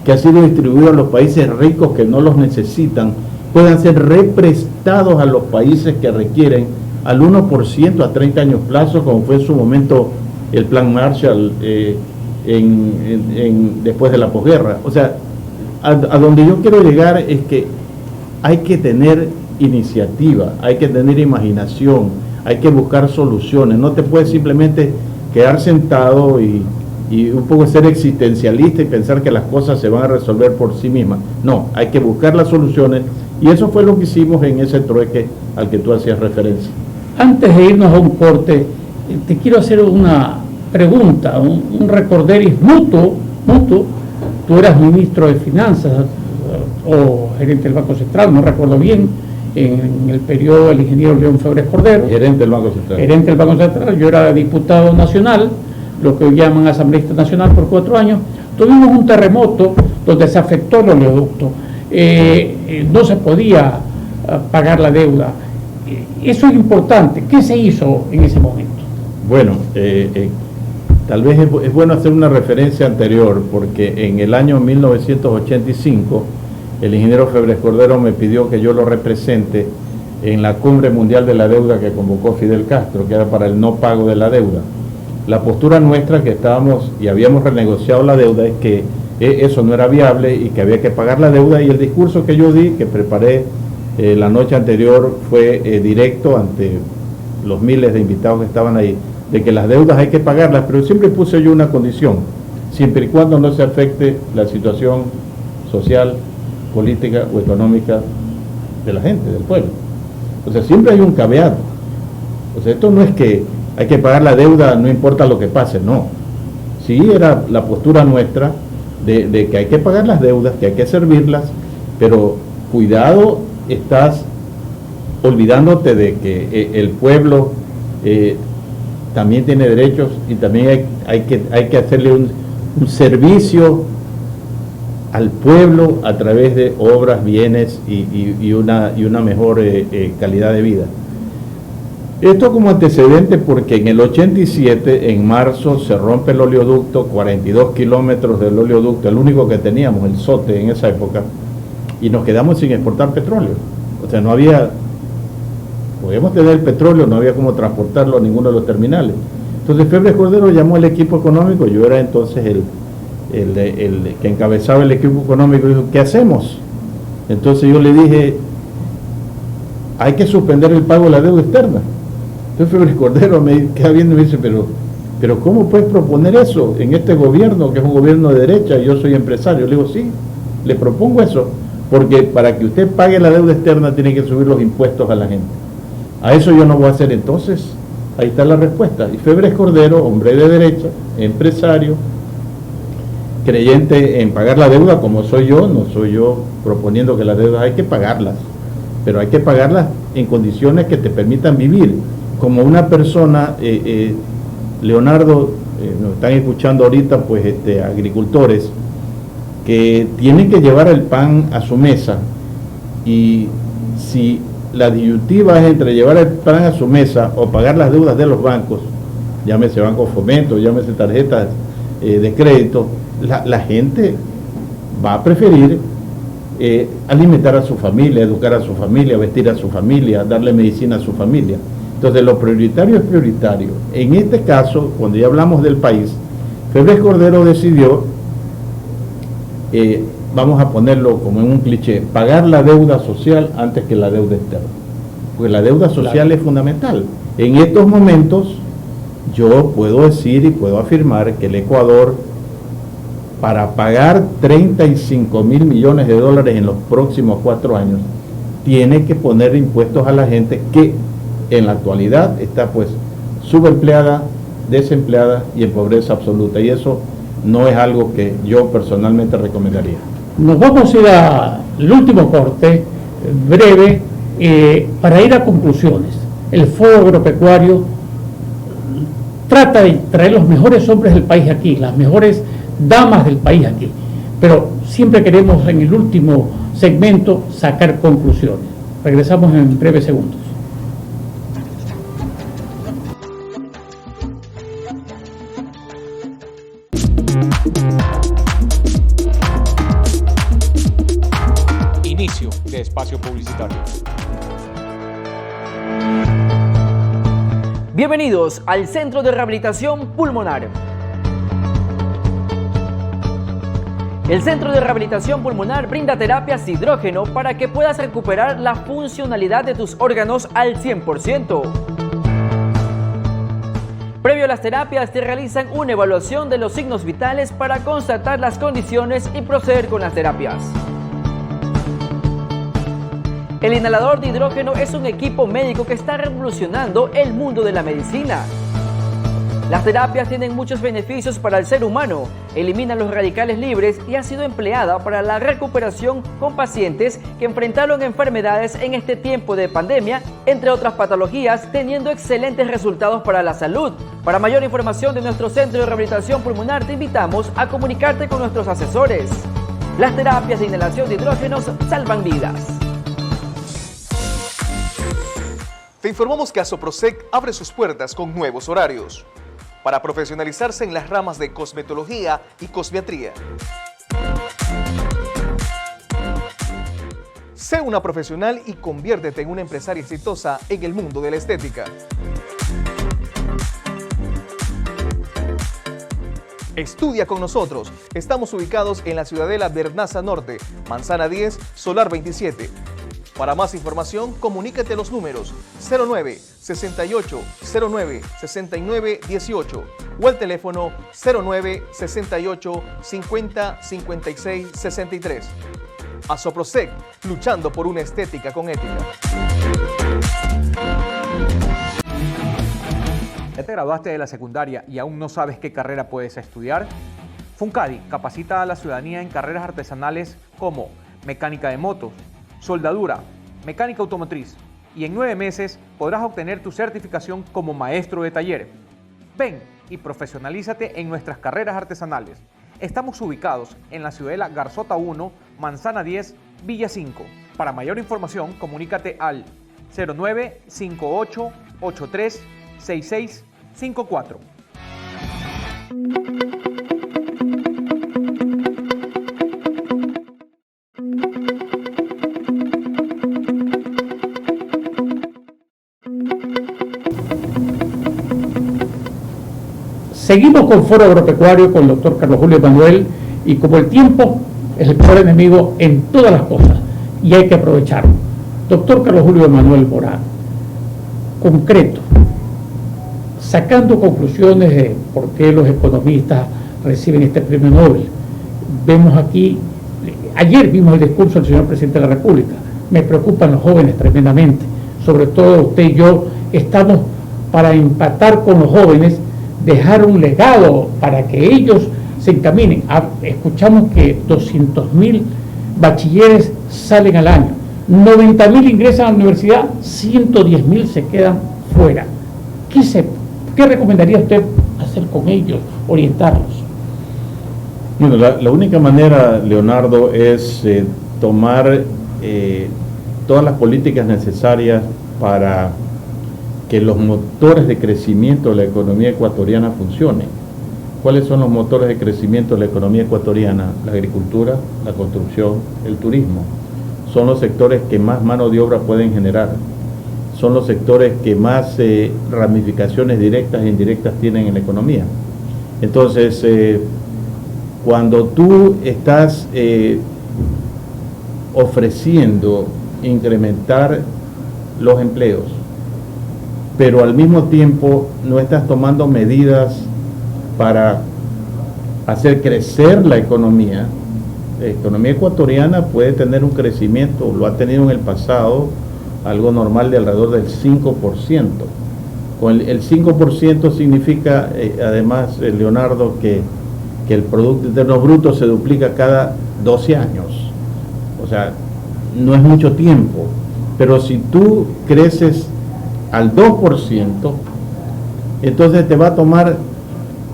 que ha sido distribuido a los países ricos que no los necesitan, puedan ser represtados a los países que requieren al 1% a 30 años plazo, como fue en su momento el Plan Marshall después de la posguerra. O sea, a donde yo quiero llegar es que hay que tener iniciativa, hay que tener imaginación, hay que buscar soluciones. No te puedes simplemente quedar sentado y un poco ser existencialista y pensar que las cosas se van a resolver por sí mismas. No, hay que buscar las soluciones, y eso fue lo que hicimos en ese trueque al que tú hacías referencia. Antes de irnos a un corte, te quiero hacer una pregunta, un recorderis mutuo. Tú eras ministro de Finanzas o gerente del Banco Central, no recuerdo bien, en el periodo del ingeniero León Febres Cordero. Gerente del Banco Central. Gerente del Banco Central, yo era diputado nacional, lo que hoy llaman asambleísta nacional, por 4 años. Tuvimos un terremoto donde se afectó el oleoducto. No se podía pagar la deuda. Eso es importante. ¿Qué se hizo en ese momento? Bueno, tal vez es bueno hacer una referencia anterior, porque en el año 1985 el ingeniero Febres Cordero me pidió que yo lo represente en la Cumbre Mundial de la Deuda que convocó Fidel Castro, que era para el no pago de la deuda. La postura nuestra, que estábamos y habíamos renegociado la deuda, es que eso no era viable y que había que pagar la deuda, y el discurso que yo di, que preparé la noche anterior, fue directo ante los miles de invitados que estaban ahí, de que las deudas hay que pagarlas, pero siempre puse yo una condición: siempre y cuando no se afecte la situación social, política o económica de la gente, del pueblo. O sea, siempre hay un caveat. O sea, esto no es que hay que pagar la deuda no importa lo que pase, no. Sí, era la postura nuestra de que hay que pagar las deudas, que hay que servirlas, pero cuidado, estás olvidándote de que el pueblo también tiene derechos, y también hay que hacerle un servicio al pueblo a través de obras, bienes y una mejor calidad de vida. Esto como antecedente, porque en el 87, en marzo, se rompe el oleoducto, 42 kilómetros del oleoducto, el único que teníamos, el SOTE en esa época, y nos quedamos sin exportar petróleo. O sea, no había, podíamos tener el petróleo, no había cómo transportarlo a ninguno de los terminales. Entonces Febres Cordero llamó al equipo económico, yo era entonces el que encabezaba el equipo económico, y dijo: ¿qué hacemos? Entonces yo le dije: hay que suspender el pago de la deuda externa. Entonces Febres Cordero me queda viendo y me dice: pero ¿cómo puedes proponer eso en este gobierno, que es un gobierno de derecha, y yo soy empresario? Le digo: sí, le propongo eso, porque para que usted pague la deuda externa tiene que subir los impuestos a la gente. A eso yo no voy a hacer. Entonces, ahí está la respuesta. Y Febres Cordero, hombre de derecha, empresario, creyente en pagar la deuda, como soy yo, no soy yo proponiendo que las deudas hay que pagarlas, pero hay que pagarlas en condiciones que te permitan vivir como una persona. Leonardo, nos están escuchando ahorita pues agricultores que tienen que llevar el pan a su mesa, y si la disyuntiva es entre llevar el pan a su mesa o pagar las deudas de los bancos, llámese Banco Fomento, llámese tarjetas de crédito, la gente va a preferir alimentar a su familia, educar a su familia, vestir a su familia, darle medicina a su familia. Entonces lo prioritario es prioritario. En este caso, cuando ya hablamos del país, Febres Cordero decidió, vamos a ponerlo como en un cliché, pagar la deuda social antes que la deuda externa, porque la deuda social es fundamental. En estos momentos yo puedo decir y puedo afirmar que el Ecuador, para pagar 35 mil millones de dólares en los próximos 4 años, tiene que poner impuestos a la gente que en la actualidad está pues subempleada, desempleada y en pobreza absoluta, y eso no es algo que yo personalmente recomendaría. Nos vamos a ir al último corte breve para ir a conclusiones. El Foro Agropecuario trata de traer los mejores hombres del país aquí, las mejores damas del país aquí, pero siempre queremos en el último segmento sacar conclusiones. Regresamos en breves segundos. Inicio de espacio publicitario. Bienvenidos al Centro de Rehabilitación Pulmonar. El Centro de Rehabilitación Pulmonar brinda terapias de hidrógeno para que puedas recuperar la funcionalidad de tus órganos al 100%. Previo a las terapias, te realizan una evaluación de los signos vitales para constatar las condiciones y proceder con las terapias. El inhalador de hidrógeno es un equipo médico que está revolucionando el mundo de la medicina. Las terapias tienen muchos beneficios para el ser humano, eliminan los radicales libres y ha sido empleada para la recuperación con pacientes que enfrentaron enfermedades en este tiempo de pandemia, entre otras patologías, teniendo excelentes resultados para la salud. Para mayor información de nuestro Centro de Rehabilitación Pulmonar, te invitamos a comunicarte con nuestros asesores. Las terapias de inhalación de hidrógenos salvan vidas. Te informamos que Asoprosec abre sus puertas con nuevos horarios para profesionalizarse en las ramas de cosmetología y cosmiatría. Sé una profesional y conviértete en una empresaria exitosa en el mundo de la estética. Estudia con nosotros. Estamos ubicados en la Ciudadela Bernaza Norte, Manzana 10, Solar 27. Para más información, comunícate los números 09 68 09 69 18 o el teléfono 09 68 50 56 63. Asoprosec, luchando por una estética con ética. ¿Ya te graduaste de la secundaria y aún no sabes qué carrera puedes estudiar? Funcadi capacita a la ciudadanía en carreras artesanales como mecánica de motos, soldadura, mecánica automotriz y en 9 meses podrás obtener tu certificación como maestro de taller. Ven y profesionalízate en nuestras carreras artesanales. Estamos ubicados en la Ciudadela Garzota 1, Manzana 10, Villa 5. Para mayor información, comunícate al 09 58 83 66 54. Seguimos con Foro Agropecuario con el doctor Carlos Julio Emanuel, y como el tiempo es el peor enemigo en todas las cosas y hay que aprovecharlo. Doctor Carlos Julio Emanuel Morán, concreto, sacando conclusiones de por qué los economistas reciben este premio Nobel. Vemos aquí, ayer vimos el discurso del señor presidente de la República. Me preocupan los jóvenes tremendamente, sobre todo usted y yo estamos para empatar con los jóvenes, dejar un legado para que ellos se encaminen. Escuchamos que 200.000 bachilleres salen al año, 90.000 ingresan a la universidad, 110.000 se quedan fuera. ¿Qué recomendaría usted hacer con ellos, orientarlos? Bueno, la única manera, Leonardo, es tomar todas las políticas necesarias para que los motores de crecimiento de la economía ecuatoriana funcionen. ¿Cuáles son los motores de crecimiento de la economía ecuatoriana? La agricultura, la construcción, el turismo. Son los sectores que más mano de obra pueden generar. Son los sectores que más ramificaciones directas e indirectas tienen en la economía. Entonces, cuando tú estás ofreciendo incrementar los empleos, pero al mismo tiempo no estás tomando medidas para hacer crecer la economía ecuatoriana puede tener un crecimiento, lo ha tenido en el pasado, algo normal de alrededor del 5%. Con el 5% significa, además, Leonardo, que el Producto Interno Bruto se duplica cada 12 años. O sea, no es mucho tiempo, pero si tú creces al 2%, entonces te va a tomar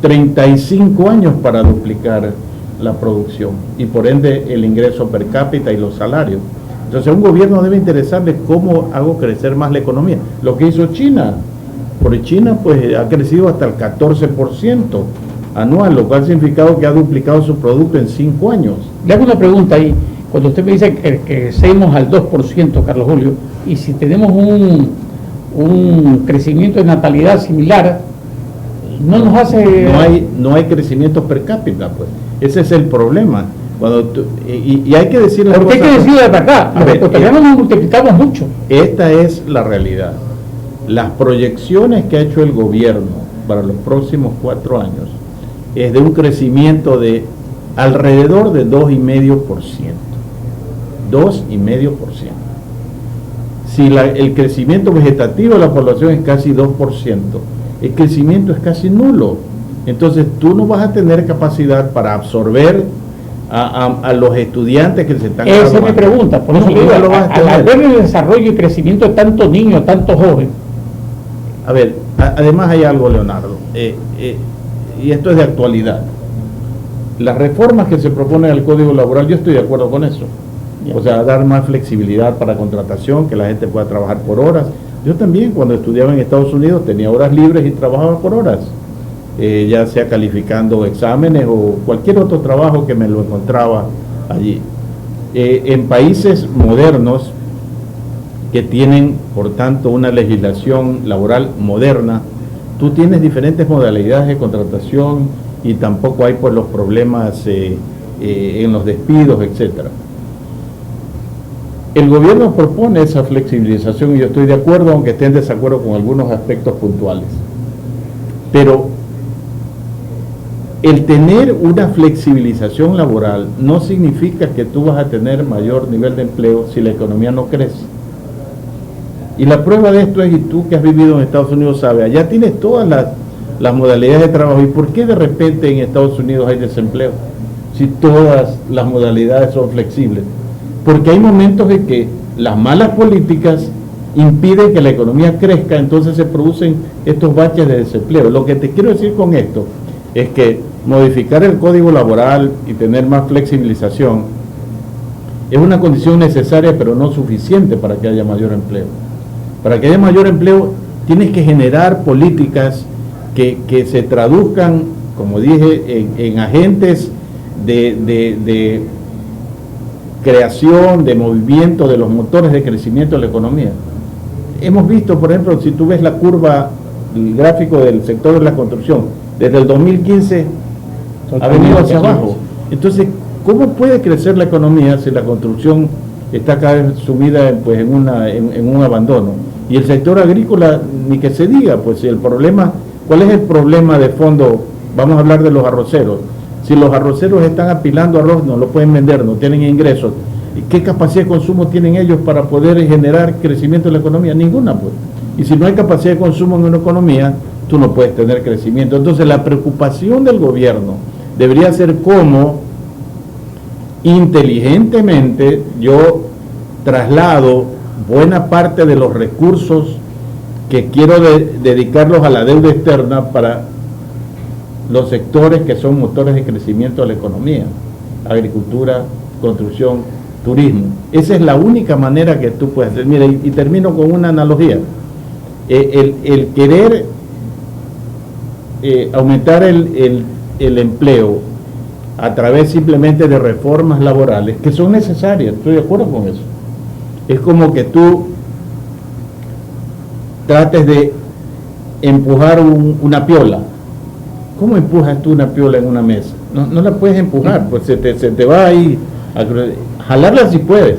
35 años para duplicar la producción y por ende el ingreso per cápita y los salarios. Entonces un gobierno debe interesarle cómo hago crecer más la economía. Lo que hizo China, porque China pues ha crecido hasta el 14% anual, lo cual ha significado que ha duplicado su producto en 5 años. Le hago una pregunta ahí. Cuando usted me dice que crecemos al 2%, Carlos Julio, y si tenemos un crecimiento de natalidad similar, no nos hace... No hay crecimiento per cápita, pues. Ese es el problema. Y hay que decir... Porque hay que decirlo de verdad. Los ecuatorianos nos multiplicamos mucho. Esta es la realidad. Las proyecciones que ha hecho el gobierno para los próximos 4 años es de un crecimiento de alrededor de 2,5%. 2,5%. Si el crecimiento vegetativo de la población es casi 2%, el crecimiento es casi nulo. Entonces tú no vas a tener capacidad para absorber a los estudiantes que se están graduando. Esa es mi pregunta, por eso le digo, al haber el desarrollo y crecimiento de tantos niños, tantos jóvenes. A ver, además hay algo, Leonardo, y esto es de actualidad. Las reformas que se proponen al Código Laboral, yo estoy de acuerdo con eso. O sea, dar más flexibilidad para contratación, que la gente pueda trabajar por horas. Yo también, cuando estudiaba en Estados Unidos, tenía horas libres y trabajaba por horas, ya sea calificando exámenes o cualquier otro trabajo que me lo encontraba allí. En países modernos que tienen, por tanto, una legislación laboral moderna, tú tienes diferentes modalidades de contratación y tampoco hay pues los problemas en los despidos, etcétera. El gobierno propone esa flexibilización y yo estoy de acuerdo, aunque esté en desacuerdo con algunos aspectos puntuales. Pero el tener una flexibilización laboral no significa que tú vas a tener mayor nivel de empleo si la economía no crece. Y la prueba de esto es, y tú que has vivido en Estados Unidos sabes, allá tienes todas las modalidades de trabajo. ¿Y por qué de repente en Estados Unidos hay desempleo? Si todas las modalidades son flexibles. Porque hay momentos en que las malas políticas impiden que la economía crezca, entonces se producen estos baches de desempleo. Lo que te quiero decir con esto es que modificar el código laboral y tener más flexibilización es una condición necesaria, pero no suficiente para que haya mayor empleo. Para que haya mayor empleo tienes que generar políticas que se traduzcan, como dije, en agentes de creación, de movimiento de los motores de crecimiento de la economía. Hemos visto, por ejemplo, si tú ves la curva, el gráfico del sector de la construcción, desde el 2015 ha venido hacia abajo. Entonces, ¿cómo puede crecer la economía si la construcción está cada vez sumida en un abandono? Y el sector agrícola, ni que se diga, pues si el problema, ¿cuál es el problema de fondo? Vamos a hablar de los arroceros. Si los arroceros están apilando arroz, no lo pueden vender, no tienen ingresos, ¿qué capacidad de consumo tienen ellos para poder generar crecimiento en la economía? Ninguna, pues. Y si no hay capacidad de consumo en una economía, tú no puedes tener crecimiento. Entonces la preocupación del gobierno debería ser cómo inteligentemente yo traslado buena parte de los recursos que quiero dedicarlos a la deuda externa para los sectores que son motores de crecimiento de la economía: agricultura, construcción, turismo. Esa es la única manera que tú puedes hacer. Mira, y termino con una analogía. El querer aumentar el empleo a través simplemente de reformas laborales, que son necesarias, estoy de acuerdo con eso. Es como que tú trates de empujar una piola. ¿Cómo empujas tú una piola en una mesa? No la puedes empujar, pues se te va ahí a jalarla si puedes.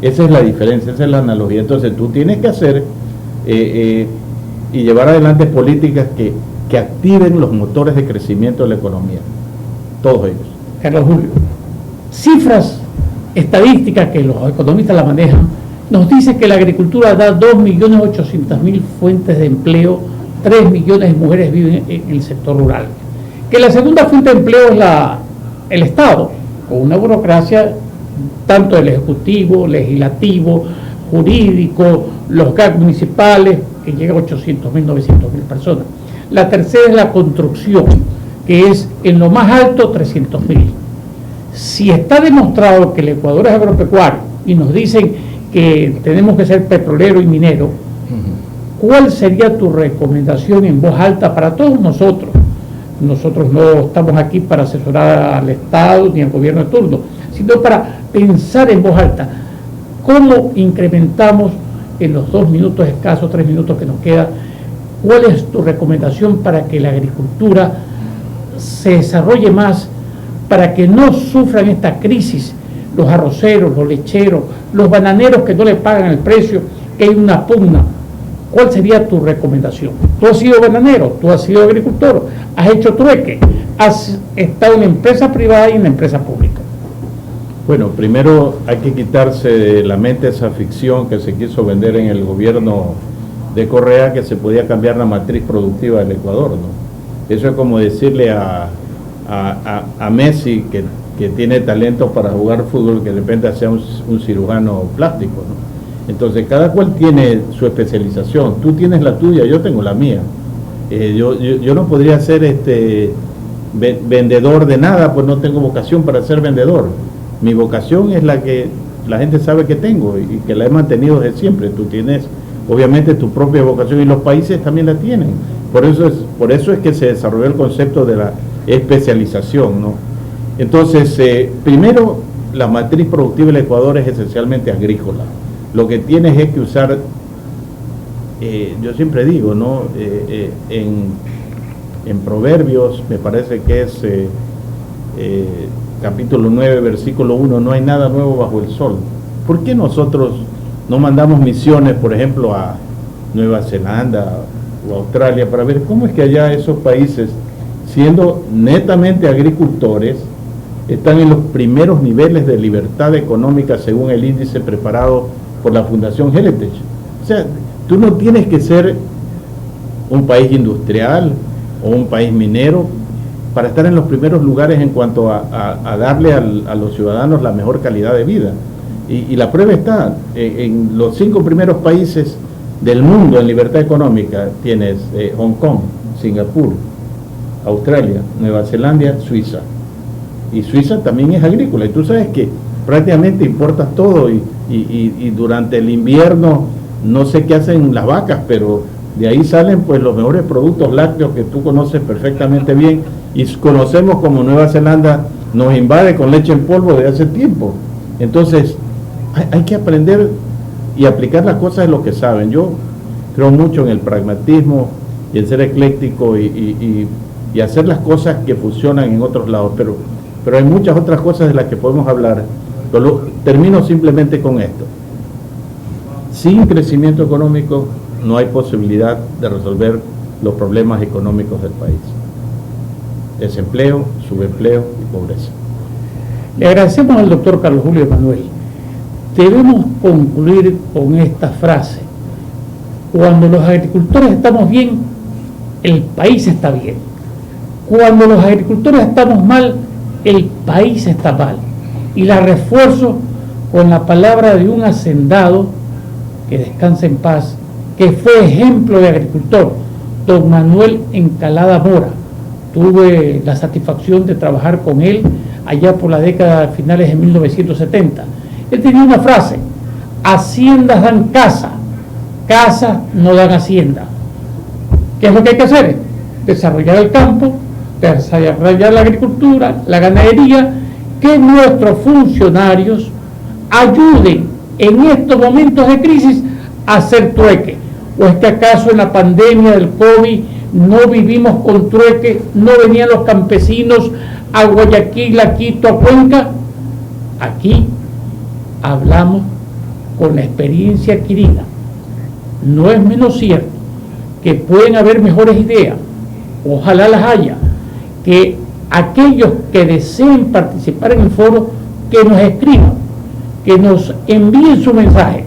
Esa es la diferencia, esa es la analogía. Entonces tú tienes que hacer y llevar adelante políticas que activen los motores de crecimiento de la economía, todos ellos. Carlos Julio, cifras estadísticas que los economistas la manejan, nos dice que la agricultura da 2.800.000 fuentes de empleo, 3 millones de mujeres viven en el sector rural. Que la segunda fuente de empleo es el Estado, con una burocracia tanto del Ejecutivo, Legislativo, Jurídico, los GAC municipales, que llega a 800.000, 900.000 personas. La tercera es la construcción, que es en lo más alto 300.000. Si está demostrado que el Ecuador es agropecuario y nos dicen que tenemos que ser petrolero y minero, ¿cuál sería tu recomendación en voz alta para todos nosotros, Nosotros no estamos aquí para asesorar al Estado ni al gobierno de turno, sino para pensar en voz alta cómo incrementamos en los 2 minutos escasos, 3 minutos que nos queda, cuál es tu recomendación para que la agricultura se desarrolle más, para que no sufran esta crisis los arroceros, los lecheros, los bananeros que no le pagan el precio, que hay una pugna. ¿Cuál sería tu recomendación? Tú has sido bananero, tú has sido agricultor, has hecho trueque, has estado en la empresa privada y en la empresa pública. Bueno, primero hay que quitarse de la mente esa ficción que se quiso vender en el gobierno de Correa, que se podía cambiar la matriz productiva del Ecuador, ¿no? Eso es como decirle a Messi, que tiene talento para jugar fútbol, que de repente sea un cirujano plástico, ¿no? Entonces cada cual tiene su especialización. Tú tienes la tuya, yo tengo la mía. Yo no podría ser vendedor de nada, pues no tengo vocación para ser vendedor. Mi vocación es la que la gente sabe que tengo y que la he mantenido desde siempre. Tú tienes obviamente tu propia vocación y los países también la tienen. Por eso es que se desarrolló el concepto de la especialización, ¿no? Entonces, primero, la matriz productiva del Ecuador es esencialmente agrícola. Lo que tienes es que usar, yo siempre digo, ¿no? En Proverbios, me parece que es capítulo 9, versículo 1, no hay nada nuevo bajo el sol. ¿Por qué nosotros no mandamos misiones, por ejemplo, a Nueva Zelanda o Australia, para ver cómo es que allá esos países, siendo netamente agricultores, están en los primeros niveles de libertad económica según el índice preparado por la Fundación Heritage? O sea, tú no tienes que ser un país industrial o un país minero para estar en los primeros lugares en cuanto a darle a los ciudadanos la mejor calidad de vida. Y la prueba está, en los 5 primeros países del mundo en libertad económica tienes Hong Kong, Singapur, Australia, Nueva Zelanda, Suiza. Y Suiza también es agrícola. Y tú sabes que prácticamente importas todo y durante el invierno no sé qué hacen las vacas, pero de ahí salen pues los mejores productos lácteos que tú conoces perfectamente bien y conocemos como Nueva Zelanda nos invade con leche en polvo de hace tiempo. Entonces hay que aprender y aplicar las cosas en lo que saben. Yo creo mucho en el pragmatismo y en ser ecléctico y hacer las cosas que funcionan en otros lados, pero hay muchas otras cosas de las que podemos hablar. Termino simplemente con esto. Sin crecimiento económico no hay posibilidad de resolver los problemas económicos del país. Desempleo, subempleo y pobreza. Le agradecemos al doctor Carlos Julio Emanuel. Debemos concluir con esta frase: cuando los agricultores estamos bien, el país está bien. Cuando los agricultores estamos mal, el país está mal. Y la refuerzo con la palabra de un hacendado, que descansa en paz, que fue ejemplo de agricultor, don Manuel Encalada Mora. Tuve la satisfacción de trabajar con él allá por la década finales de 1970. Él tenía una frase: haciendas dan casa, casas no dan hacienda. ¿Qué es lo que hay que hacer? Desarrollar el campo, desarrollar la agricultura, la ganadería, que nuestros funcionarios ayuden en estos momentos de crisis a hacer trueque. ¿O es que acaso en la pandemia del COVID no vivimos con trueque? ¿No venían los campesinos a Guayaquil, a Quito, a Cuenca? Aquí hablamos con la experiencia adquirida. No es menos cierto que pueden haber mejores ideas, ojalá las haya, que aquellos que deseen participar en el foro, que nos escriban, que nos envíen su mensaje,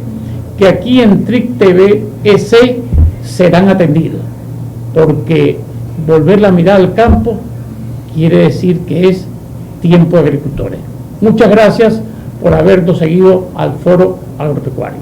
que aquí en TRIC TV EC serán atendidos, porque volver la mirada al campo quiere decir que es tiempo de agricultores. Muchas gracias por habernos seguido al Foro Agropecuario.